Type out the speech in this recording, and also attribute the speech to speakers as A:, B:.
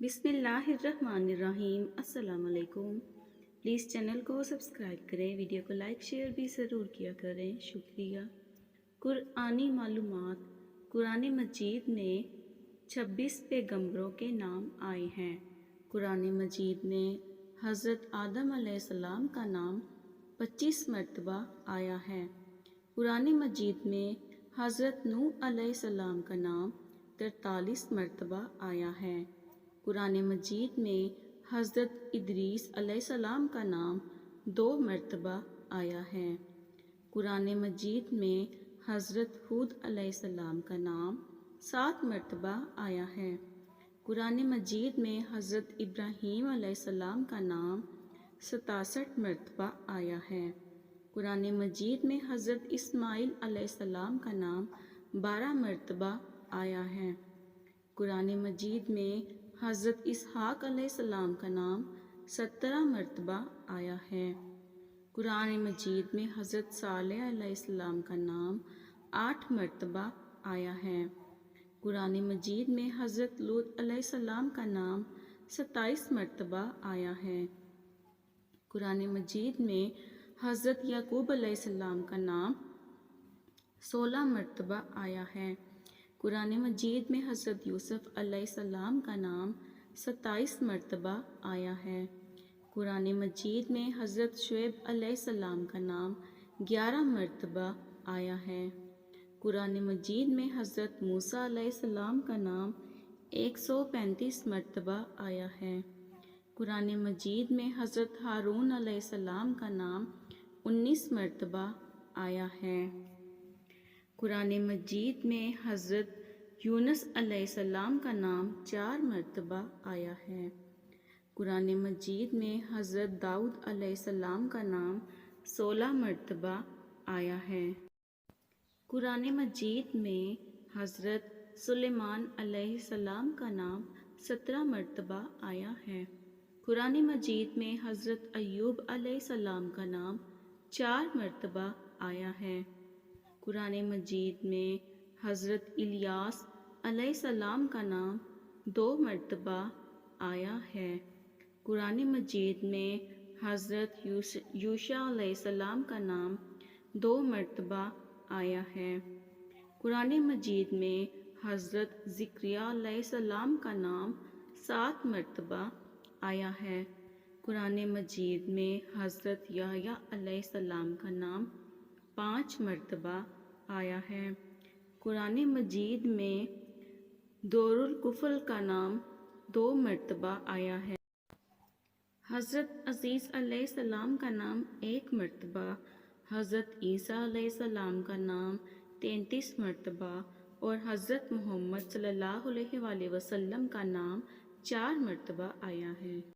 A: بسم اللہ الرحمن الرحیم۔ السلام علیکم۔ پلیز چینل کو سبسکرائب کریں، ویڈیو کو لائک شیئر بھی ضرور کیا کریں، شکریہ۔ قرآنی معلومات۔ قرآن مجید میں 26 پیغمبروں کے نام آئے ہیں۔ قرآن مجید میں حضرت آدم علیہ السلام کا نام 25 مرتبہ آیا ہے۔ قرآن مجید میں حضرت نوح علیہ السلام کا نام 43 مرتبہ آیا ہے۔ قرآن مجید میں حضرت ادریس علیہ السلام کا نام 2 مرتبہ آیا ہے۔ قرآن مجید میں حضرت ہود علیہ السلام کا نام 7 مرتبہ آیا ہے۔ قرآن مجید میں حضرت ابراہیم علیہ السلام کا نام 67 مرتبہ آیا ہے۔ قرآن مجید میں حضرت اسماعیل علیہ السلام کا نام 12 مرتبہ آیا ہے۔ قرآن مجید میں حضرت اسحاق علیہ السلام کا نام 17 مرتبہ آیا ہے۔ قرآن مجید میں حضرت صالح علیہ السلام کا نام 8 مرتبہ آیا ہے۔ قرآن مجید میں حضرت لوط علیہ السلام کا نام 27 مرتبہ آیا ہے۔ قرآن مجید میں حضرت یعقوب علیہ السلام کا نام 16 مرتبہ آیا ہے۔ قرآن مجید میں حضرت یوسف علیہ السلام کا نام 27 مرتبہ آیا ہے۔ قرآن مجید میں حضرت شعیب علیہ السلام کا نام 11 مرتبہ آیا ہے۔ قرآن مجید میں حضرت موسیٰ علیہ السلام کا نام 135 مرتبہ آیا ہے۔ قرآن مجید میں حضرت ہارون علیہ السلام کا نام 19 مرتبہ آیا ہے۔ قرآن مجید میں حضرت یونس علیہ السلام کا نام 4 مرتبہ آیا ہے۔ قرآن مجید میں حضرت داؤد علیہ السلام کا نام 16 مرتبہ آیا ہے۔ قرآن مجید میں حضرت سلیمان علیہ السلام کا نام 17 مرتبہ آیا ہے۔ قرآن مجید میں حضرت ایوب علیہ السلام کا نام 4 مرتبہ آیا ہے۔ قرآن مجید میں حضرت الیاس علیہ السلام کا نام 2 مرتبہ آیا ہے۔ قرآن مجید میں حضرت یوشع علیہ السلام کا نام 2 مرتبہ آیا ہے۔ قرآن مجید میں حضرت زکریا علیہ السلام کا نام 7 مرتبہ آیا ہے۔ قرآن مجید میں حضرت یحییٰ علیہ السلام کا نام 5 مرتبہ آیا ہے۔ قرآن مجید میں دور الکفل کا نام 2 مرتبہ آیا ہے۔ حضرت عیسیٰ علیہ السلام کا نام 1 مرتبہ، حضرت عیسیٰ علیہ السلام کا نام 33 مرتبہ اور حضرت محمد صلی اللہ علیہ وسلم کا نام 4 مرتبہ آیا ہے۔